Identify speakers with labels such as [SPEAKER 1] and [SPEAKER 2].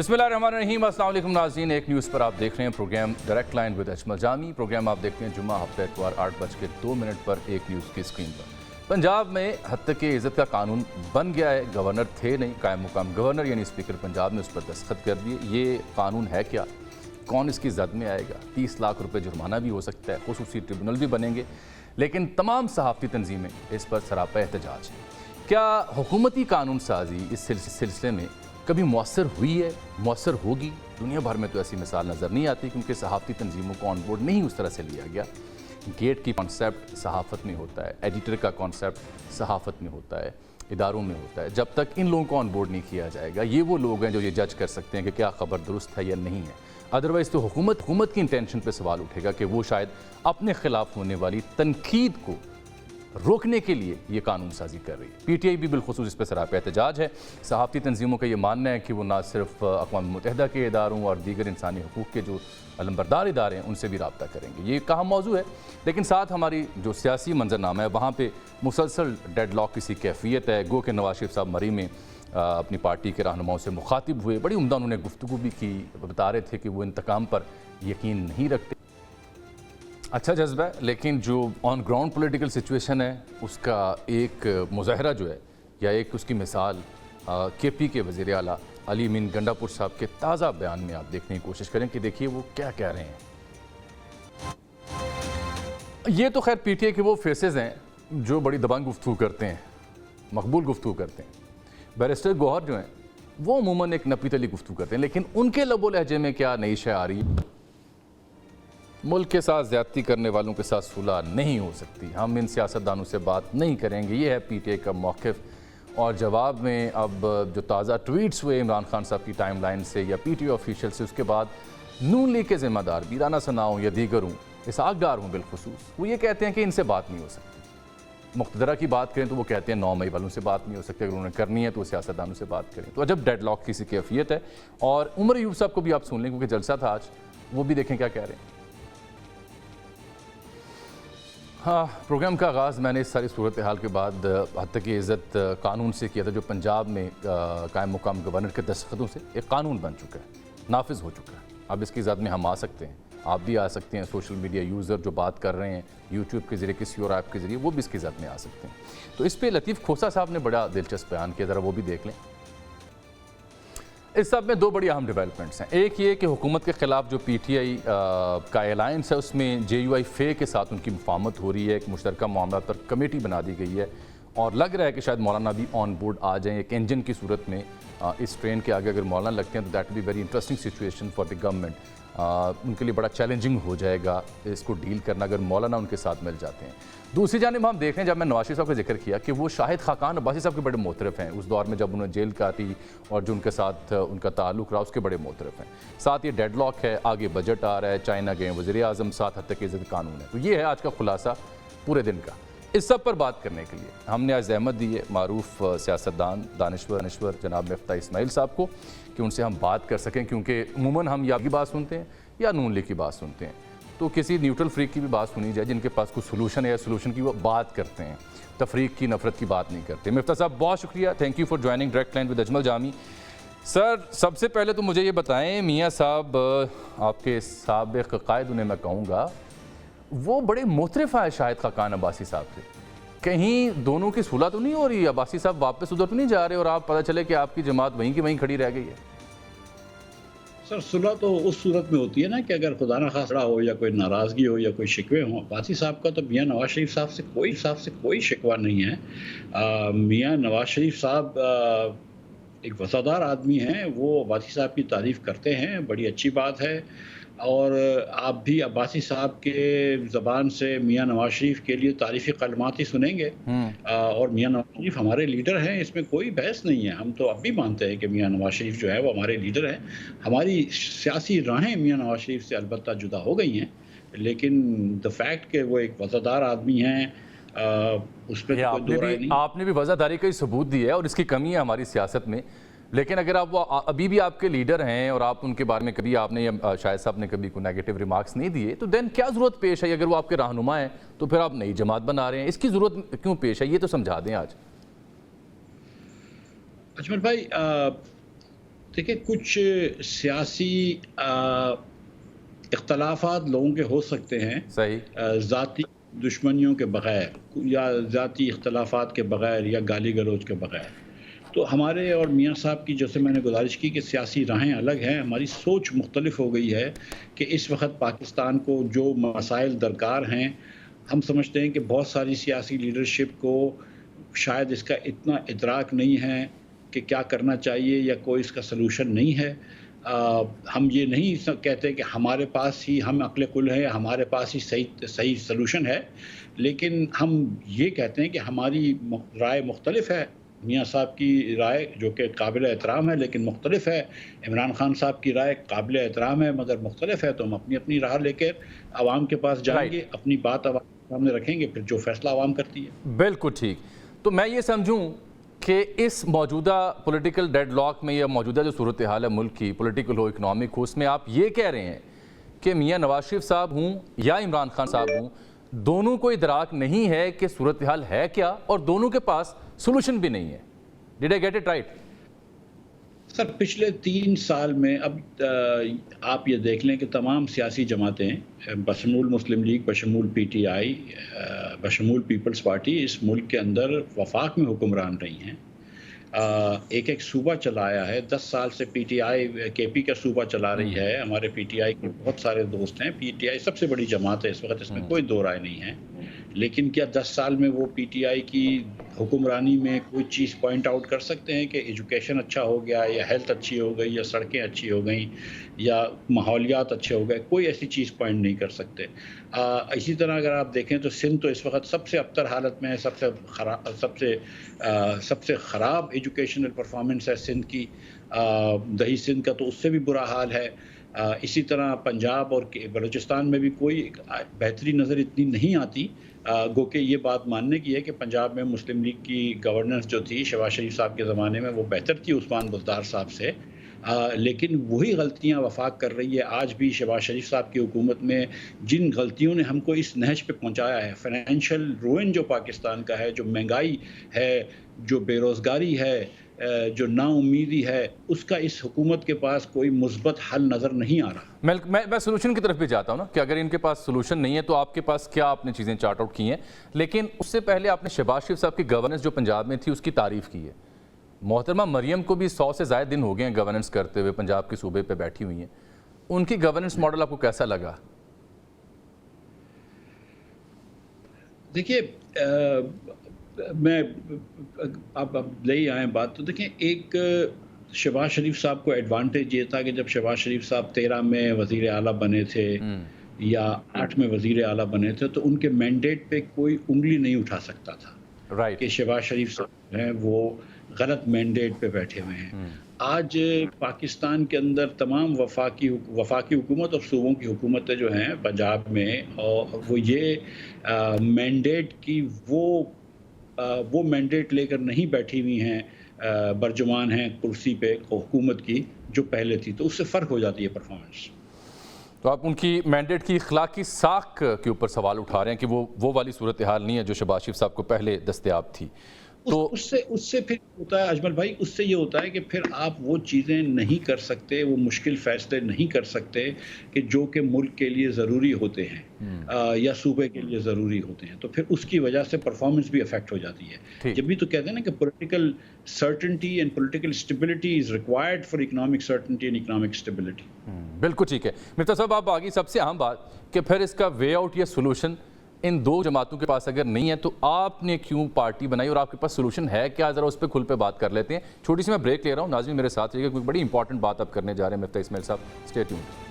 [SPEAKER 1] बिस्मिल्लाहिर्रहमानिर्रहीम। अस्सलाम वालेकुम नाज़रीन, एक न्यूज़ पर आप देख रहे हैं program direct line with Ajmal Jami. Program आप देखते हैं जुम्मा हफ्ता इतवार 8:02 पर एक न्यूज़ की स्क्रीन पर। पंजाब में हद की इज़्ज़त का कानून बन गया है। गवर्नर थे नहीं, कायम मुकाम गवर्नर यानी स्पीकर पंजाब ने उस पर दस्तखत कर दिए। ये कानून है क्या, कौन इसकी जद में आएगा? 30 लाख रुपये जुर्माना भी हो सकता है, खुसूसी ट्रिब्यूनल भी बनेंगे, लेकिन तमाम सहाफ़ती तंजीमें इस पर सरापा एहतजाज हैं। क्या हुकूमती कानून साजी इस सिलसिले में कभी मौसर हुई है, मौसर होगी? दुनिया भर में तो ऐसी मिसाल नज़र नहीं आती, क्योंकि सहाफ़ती तंजीमों को ऑन बोर्ड नहीं उस तरह से लिया गया। गेट की कॉन्सेप्ट सहाफ़त में होता है, एडिटर का कॉन्सेप्ट सहाफ़त में होता है, इदारों में होता है। जब तक इन लोगों को ऑन बोर्ड नहीं किया जाएगा, ये वो लोग हैं जो ये जज कर सकते हैं कि क्या ख़बर दुरुस्त है या नहीं है। अदरवाइज़ तो हुकूमत की इंटेंशन पर सवाल उठेगा कि वो शायद अपने ख़िलाफ़ होने वाली तनकीद को रोकने के लिए ये कानून साजी कर रही है। PTI भी बिलखुसूस इस पर सरापा एहतजाज है। सहाफ़ती तंजीमों का ये मानना है कि वो ना सिर्फ अक़वाम मुत्तहिदा के इदारों और दीगर इंसानी हकूक़ के जो अलंबरदार इदारे हैं उनसे भी रब्ता करेंगे। ये एक अहम मौजू है, लेकिन साथ हमारी जो सियासी मंजरनामा है वहाँ पर मुसलसल डेडलॉक की सी कैफियत है। गो के नवाज शरीफ साहब मरी में अपनी पार्टी के रहनुमाओं से मुखातिब हुए, बड़ी उम्दा उन्होंने गुफ्तगू भी की, बता रहे थे कि वो इंतकाम पर यकीन नहीं रखते। अच्छा जज्बा है, लेकिन जो ऑन ग्राउंड पॉलिटिकल सिचुएशन है उसका एक मुजाहरा जो है या एक उसकी मिसाल KP के वज़ीर आला अली अमीन गंडापुर साहब के ताज़ा बयान में आप देखने की कोशिश करें कि देखिए वो क्या कह रहे हैं। ये तो खैर PTI के वो फेसेस हैं जो बड़ी दबंग गुफ्तगू करते हैं, मकबूल गुफ्तगू करते हैं। बैरिस्टर गौहर जो हैं वो अमूमन एक नपी तली गुफ्तगू करते हैं, लेकिन उनके लबो लहजे में क्या नई शय आ रही है? मुल्क के साथ ज़्यादती करने वालों के साथ सुलह नहीं हो सकती, हम इन सियासतदानों से बात नहीं करेंगे। ये है PTI का मौक़िफ़। और जवाब में अब जो ताज़ा ट्वीट्स हुए इमरान खान साहब की टाइम लाइन से या PTI ऑफिशियल से, उसके बाद नून लीग के ज़िम्मेदार भी राना सनाऊँ या दीगर हूँ, इसहाक़ हूँ बिलखुसूस, वो ये कहते हैं कि इनसे बात नहीं हो सकती। मुक़्तदरा की बात करें तो वो कहते हैं 9 मई वालों से बात नहीं हो सकती, अगर उन्होंने करनी है तो सियासतदानों से बात करें। तो अजब डेडलॉक की सी कैफियत है। और उमर अयूब साहब को भी आप सुन लें, क्योंकि जलसा था आज, वो भी देखें क्या कह रहे हैं। हाँ, प्रोग्राम का आगाज़ मैंने इस सारी सूरत हाल के बाद हद की इज़्ज़त कानून से किया था, जो पंजाब में कायम मुकाम गवर्नर के दस्तखतों से एक कानून बन चुका है, नाफिज हो चुका है। अब इसकी ज़द में हम आ सकते हैं, आप भी आ सकते हैं, सोशल मीडिया यूज़र जो बात कर रहे हैं यूट्यूब के ज़रिए, किसी और ऐप के ज़रिए, वो भी इसकी ज़द में आ सकते हैं। तो इस पर लतीफ़ खोसा साहब ने बड़ा दिलचस्प बयान किया, ज़रा वो भी देख लें। इस सब में दो बड़ी अहम डेवलपमेंट्स हैं। एक ये कि हुकूमत के ख़िलाफ़ जो PTI का अलायंस है उसमें JUI FE के साथ उनकी मुफाहमत हो रही है। एक मुश्तरका मामला पर कमेटी बना दी गई है और लग रहा है कि शायद मौलाना भी ऑन बोर्ड आ जाएँ एक इंजन की सूरत में। इस ट्रेन के आगे अगर मौलाना लगते हैं तो that will be very interesting situation for the government. उनके लिए बड़ा चैलेंजिंग हो जाएगा इसको डील करना अगर मौलाना उनके साथ मिल जाते हैं। दूसरी जानिब हम देख रहे हैं, जब मैं नवाज शरीफ साहब का जिक्र किया कि वो शाहिद खाकान अब्बासी साहब के बड़े मोतरफ़ हैं, उस दौर में जब उन्होंने जेल काटी और जो उनके साथ उनका ताल्लुक़ रहा उसके बड़े मोतरफ़ हैं। साथ ये डेडलॉक है, आगे बजट आ रहा है, चाइना गए वज़ीर आज़म, साथ हद तक इज़्ज़त कानून है। तो ये है आज का खुलासा पूरे दिन का। इस सब पर बात करने के लिए हमने आज अहमद दी है मारूफ सियासतदान दानिश्वर जनाब मिफ्ता इस्माइल साहब को कि उनसे हम बात कर सकें, क्योंकि अमूमन हम या की बात सुनते हैं या नून लीग की बात सुनते हैं, तो किसी न्यूट्रल फ्रीक की भी बात सुनी जाए जिनके पास कुछ सोलूशन है या सोलूशन की वो बात करते हैं, तफरीक की नफरत की बात नहीं करते। मिफ्ता साहब बहुत शुक्रिया, thank you for joining direct line with Ajmal Jami. Sir, सबसे पहले तो मुझे ये बताएं, मियाँ साहब आपके साबिक़ कायद उन्हें मैं कहूँगा, वो बड़े मोतरफ़ हैं शाहिद खाकान अब्बासी साहब से, कहीं दोनों की सुलह तो नहीं हो रही? अब्बासी साहब वापस उधर तो नहीं जा रहे और आप पता चले कि आपकी जमात वहीं की वहीं खड़ी रह गई है?
[SPEAKER 2] सर, सुलह तो उस सूरत में होती है ना कि अगर खुदा न खास्ता हो या कोई नाराज़गी हो या कोई शिकवे हों। अब्बासी साहब का तो मियाँ नवाज शरीफ साहब से कोई शिकवा नहीं है। मियाँ नवाज शरीफ साहब एक वफ़ादार आदमी हैं, वो अब्बासी साहब की तारीफ़ करते हैं, बड़ी अच्छी बात है। और आप भी अब्बासी साहब के ज़बान से मियाँ नवाज शरीफ के लिए तारीफ़ी कलमात ही सुनेंगे। और मियाँ नवाज शरीफ हमारे लीडर हैं, इसमें कोई बहस नहीं है। हम तो अब भी मानते हैं कि मियाँ नवाज शरीफ जो है वो हमारे लीडर हैं। हमारी सियासी राहें मियाँ नवाज शरीफ से अलबत्ता जुदा हो गई हैं, लेकिन द फैक्ट कि वो एक वफ़ादार आदमी हैं, उस पर कोई दो राय नहीं।
[SPEAKER 1] आपने भी वज़ादारी का ही सबूत दिया है और इसकी कमी है हमारी सियासत में। लेकिन अगर आप वो अभी भी आपके लीडर हैं और आप उनके बारे में कभी आपने या शायद साहब ने कभी कोई नेगेटिव रिमार्क्स नहीं दिए, तो देन क्या ज़रूरत पेश है? अगर वो आपके रहनुमा हैं तो फिर आप नई जमात बना रहे हैं, इसकी ज़रूरत क्यों पेश है? ये तो समझा दें आज।
[SPEAKER 2] अजमल भाई, देखिए, कुछ सियासी इख्तलाफात लोगों के हो सकते हैं
[SPEAKER 1] सही।
[SPEAKER 2] ज़ाती दुश्मनियों के बग़ैर या ज़ाती इख्तलाफात के बग़ैर या गाली गलौज के बग़ैर। तो हमारे और मियाँ साहब की, जैसे मैंने गुजारिश की, कि सियासी राहें अलग हैं, हमारी सोच मुख्तलिफ हो गई है कि इस वक्त पाकिस्तान को जो मसाइल दरकार हैं, हम समझते हैं कि बहुत सारी सियासी लीडरशिप को शायद इसका इतना इदराक नहीं है कि क्या करना चाहिए, या कोई इसका सलूशन नहीं है। हम ये नहीं कहते कि हमारे पास ही हम अक्ल कुल है, हमारे पास ही सही सलूशन है, लेकिन हम ये कहते हैं कि हमारी राय मुख्तलिफ है। मियाँ साहब की राय जो कि काबिल एहतराम है लेकिन मुख्तलिफ है, इमरान खान साहब की राय काबिल एहतराम है मगर मुख्तलिफ है, तो हम अपनी अपनी राह लेकर आवाम के पास जाएंगे, अपनी बात आवाम के सामने रखेंगे, फिर जो फैसला आवाम करती है।
[SPEAKER 1] बिल्कुल ठीक। तो मैं ये समझूं कि इस मौजूदा पॉलिटिकल डेडलॉक में या मौजूदा जो सूरत हाल है मुल्क की, पॉलिटिकल हो, इकनॉमिक हो, उसमें आप ये कह रहे हैं कि मियाँ नवाज शरीफ साहब हूँ या इमरान खान साहब हूँ, दोनों को इदराक नहीं है कि सूरत हाल है क्या, और दोनों के पास सोल्यूशन भी नहीं है। Did I get it right?
[SPEAKER 2] Sir, पिछले 3 साल में अब आप ये देख लें कि तमाम सियासी जमातें बशमूल मुस्लिम लीग, बशमूल पीटीआई, बशमूल पीपल्स पार्टी इस मुल्क के अंदर वफाक में हुक्मरान रही हैं। एक एक सूबा चलाया है। 10 साल से पीटीआई केपी का सूबा चला रही है। हमारे पीटीआई के बहुत सारे दोस्त हैं। पीटीआई सबसे बड़ी जमात है इस वक्त, इसमें कोई दो राय नहीं है। लेकिन क्या 10 साल में वो पीटीआई की हुक्मरानी में कोई चीज़ पॉइंट आउट कर सकते हैं कि एजुकेशन अच्छा हो गया, या हेल्थ अच्छी हो गई, या सड़कें अच्छी हो गई, या माहौलियात अच्छे हो गए? कोई ऐसी चीज़ पॉइंट नहीं कर सकते। इसी तरह अगर आप देखें तो सिंध तो इस वक्त सबसे अबतर हालत में है, सबसे ख़राब एजुकेशनल परफॉर्मेंस है सिंध की। दही सिंध का तो उससे भी बुरा हाल है। इसी तरह पंजाब और बलूचिस्तान में भी कोई बेहतरी नज़र इतनी नहीं आती। गो के ये बात मानने की है कि पंजाब में मुस्लिम लीग की गवर्नेंस जो थी शहबाज शरीफ साहब के ज़माने में, वो बेहतर थी उस्मान बुज़दार साहब से। लेकिन वही गलतियां वफाक कर रही है आज भी। शहबाज शरीफ साहब की हुकूमत में जिन गलतियों ने हमको इस नहज पे पहुंचाया है, फाइनेंशियल रुइन जो पाकिस्तान का है, जो महंगाई है, जो बेरोज़गारी है, जो नाउमीदी है, उसका इस हुकूमत के पास कोई मुस्बत हल नज़र नहीं आ रहा।
[SPEAKER 1] मैं सोल्यूशन की तरफ भी जाता हूँ ना, कि अगर इनके पास सोल्यूशन नहीं है तो आपके पास क्या आपने चीज़ें चार्ट आउट की हैं। लेकिन उससे पहले आपने शहबाज शरीफ साहब की गवर्नेंस जो पंजाब में थी उसकी तारीफ़ की है। मोहतरमा मरियम को भी 100 से ज़्यादा दिन हो गए हैं गवर्नेंस करते हुए, पंजाब के सूबे पे बैठी हुई हैं। उनकी गवर्नेंस मॉडल आपको कैसा लगा?
[SPEAKER 2] देखिए, मैं आप ले ही आए बात, तो देखें, एक शहबाज शरीफ साहब को एडवांटेज ये था कि जब शहबाज शरीफ साहब 13 में वज़ीर आला बने थे या 8 में वज़ीर आला बने थे, तो उनके मैंडेट पे कोई उंगली नहीं उठा सकता था।
[SPEAKER 1] राइट।
[SPEAKER 2] कि शहबाज शरीफ साहब हैं वो गलत मैंडेट पे बैठे हुए हैं। आज पाकिस्तान के अंदर तमाम वफाकी हुकूमत और सूबों की हुकूमतें जो हैं पंजाब में, और वो ये मैंडेट की वो मैंडेट लेकर नहीं बैठी हुई हैं, बरजुमान हैं कुर्सी पे हुकूमत की जो पहले थी, तो उससे फ़र्क हो जाती है परफॉर्मेंस।
[SPEAKER 1] तो आप उनकी मैंडेट की इखलाकी साख के ऊपर सवाल उठा रहे हैं कि वो वाली सूरत हाल नहीं है जो शहबाज शरीफ साहब को पहले दस्तयाब थी। तो
[SPEAKER 2] उससे फिर होता है अजमल भाई, उससे ये होता है कि फिर आप वो चीज़ें नहीं कर सकते, वो मुश्किल फ़ैसले नहीं कर सकते कि जो कि मुल्क के लिए ज़रूरी होते हैं या सूबे के लिए ज़रूरी होते हैं। तो फिर उसकी वजह से परफॉर्मेंस भी अफेक्ट हो जाती है। जब भी तो कहते हैं ना कि political certainty and political stability is required for economic certainty and economic stability.
[SPEAKER 1] बिल्कुल ठीक है। मिफ्ता साहब, आप आगे सबसे अहम बात कि फिर इसका वे आउट या सोल्यूशन इन दो जमातों के पास अगर नहीं है तो आपने क्यों पार्टी बनाई और आपके पास सोल्यूशन है क्या? ज़रा उस पर खुल पे बात कर लेते हैं। छोटी सी मैं ब्रेक ले रहा हूँ। नाज़रीन मेरे साथ रहिएगा, कोई बड़ी इंपॉर्टेंट बात आप करने जा रहे हैं मिफ्ता इस्माइल साहब। Stay tuned.